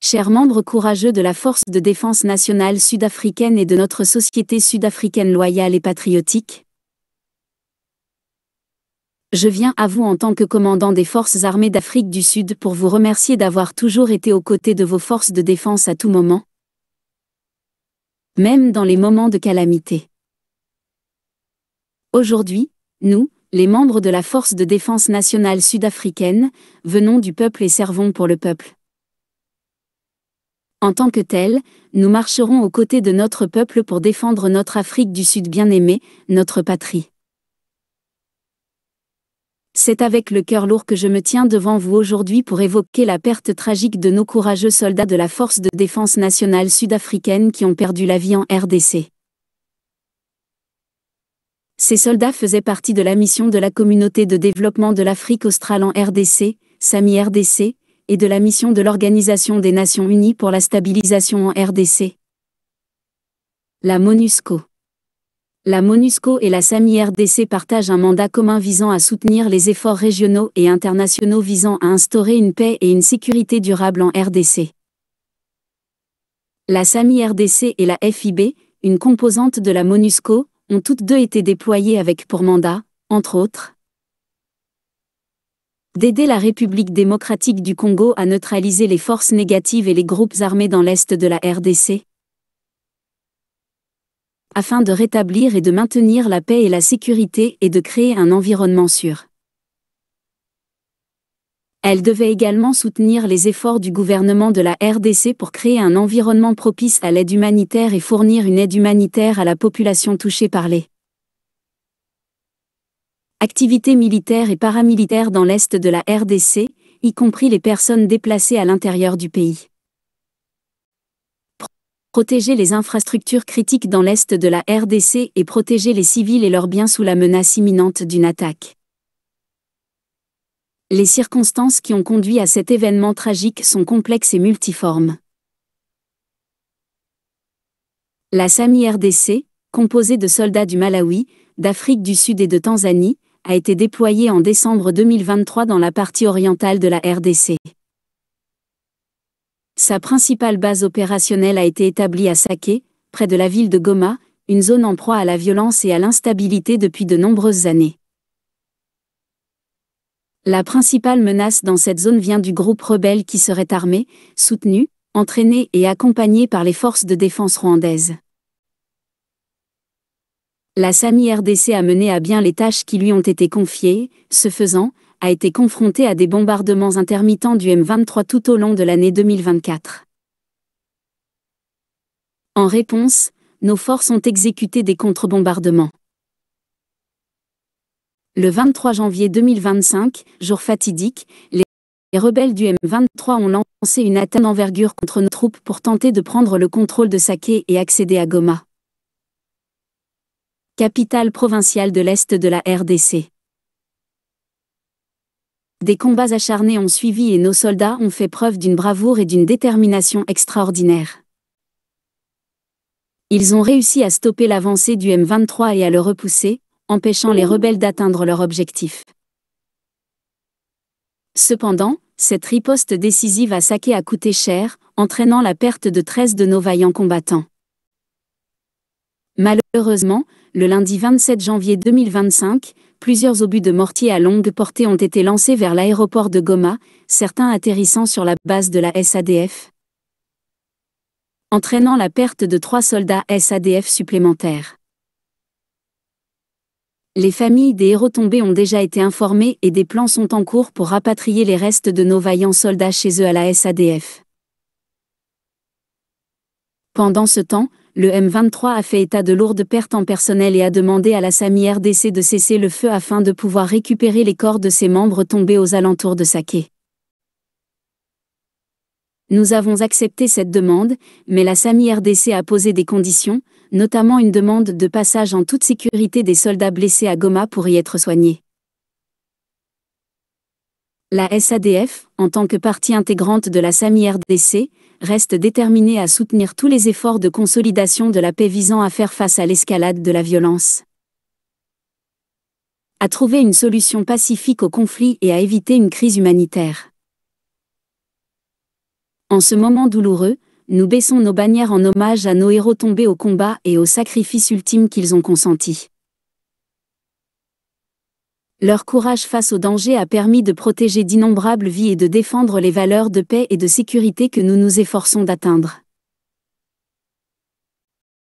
Chers membres courageux de la Force de défense nationale sud-africaine et de notre société sud-africaine loyale et patriotique, je viens à vous en tant que commandant des forces armées d'Afrique du Sud pour vous remercier d'avoir toujours été aux côtés de vos forces de défense à tout moment, même dans les moments de calamité. Aujourd'hui, nous, les membres de la Force de défense nationale sud-africaine, venons du peuple et servons pour le peuple. En tant que tels, nous marcherons aux côtés de notre peuple pour défendre notre Afrique du Sud bien-aimée, notre patrie. C'est avec le cœur lourd que je me tiens devant vous aujourd'hui pour évoquer la perte tragique de nos courageux soldats de la Force de défense nationale sud-africaine qui ont perdu la vie en RDC. Ces soldats faisaient partie de la mission de la Communauté de développement de l'Afrique australe en RDC, SAMI-RDC, et de la mission de l'Organisation des Nations Unies pour la stabilisation en RDC. La MONUSCO. La MONUSCO et la SAMI-RDC partagent un mandat commun visant à soutenir les efforts régionaux et internationaux visant à instaurer une paix et une sécurité durable en RDC. La SAMI-RDC et la FIB, une composante de la MONUSCO, ont toutes deux été déployées avec pour mandat, entre autres, d'aider la République démocratique du Congo à neutraliser les forces négatives et les groupes armés dans l'est de la RDC, afin de rétablir et de maintenir la paix et la sécurité et de créer un environnement sûr. Elle devait également soutenir les efforts du gouvernement de la RDC pour créer un environnement propice à l'aide humanitaire et fournir une aide humanitaire à la population touchée par les activités militaires et paramilitaires dans l'est de la RDC, y compris les personnes déplacées à l'intérieur du pays. Protéger les infrastructures critiques dans l'est de la RDC et protéger les civils et leurs biens sous la menace imminente d'une attaque. Les circonstances qui ont conduit à cet événement tragique sont complexes et multiformes. La SAMI-RDC, composée de soldats du Malawi, d'Afrique du Sud et de Tanzanie, a été déployée en décembre 2023 dans la partie orientale de la RDC. Sa principale base opérationnelle a été établie à Sake, près de la ville de Goma, une zone en proie à la violence et à l'instabilité depuis de nombreuses années. La principale menace dans cette zone vient du groupe rebelle qui serait armé, soutenu, entraîné et accompagné par les forces de défense rwandaises. La SAMI-RDC a mené à bien les tâches qui lui ont été confiées, ce faisant, a été confrontée à des bombardements intermittents du M23 tout au long de l'année 2024. En réponse, nos forces ont exécuté des contre-bombardements. Le 23 janvier 2025, jour fatidique, les rebelles du M23 ont lancé une attaque d'envergure contre nos troupes pour tenter de prendre le contrôle de Sake et accéder à Goma, capitale provinciale de l'Est de la RDC. Des combats acharnés ont suivi et nos soldats ont fait preuve d'une bravoure et d'une détermination extraordinaires. Ils ont réussi à stopper l'avancée du M23 et à le repousser, empêchant les rebelles d'atteindre leur objectif. Cependant, cette riposte décisive à Sake a coûté cher, entraînant la perte de 13 de nos vaillants combattants. Malheureusement, le lundi 27 janvier 2025, plusieurs obus de mortier à longue portée ont été lancés vers l'aéroport de Goma, certains atterrissant sur la base de la SADF, entraînant la perte de 3 soldats SADF supplémentaires. Les familles des héros tombés ont déjà été informées et des plans sont en cours pour rapatrier les restes de nos vaillants soldats chez eux à la SADF. Pendant ce temps, le M23 a fait état de lourdes pertes en personnel et a demandé à la SAMI-RDC de cesser le feu afin de pouvoir récupérer les corps de ses membres tombés aux alentours de Sake. Nous avons accepté cette demande, mais la SAMI-RDC a posé des conditions, notamment une demande de passage en toute sécurité des soldats blessés à Goma pour y être soignés. La SADF, en tant que partie intégrante de la SAMI-RDC, reste déterminée à soutenir tous les efforts de consolidation de la paix visant à faire face à l'escalade de la violence, à trouver une solution pacifique au conflit et à éviter une crise humanitaire. En ce moment douloureux, nous baissons nos bannières en hommage à nos héros tombés au combat et au sacrifice ultime qu'ils ont consenti. Leur courage face au danger a permis de protéger d'innombrables vies et de défendre les valeurs de paix et de sécurité que nous nous efforçons d'atteindre.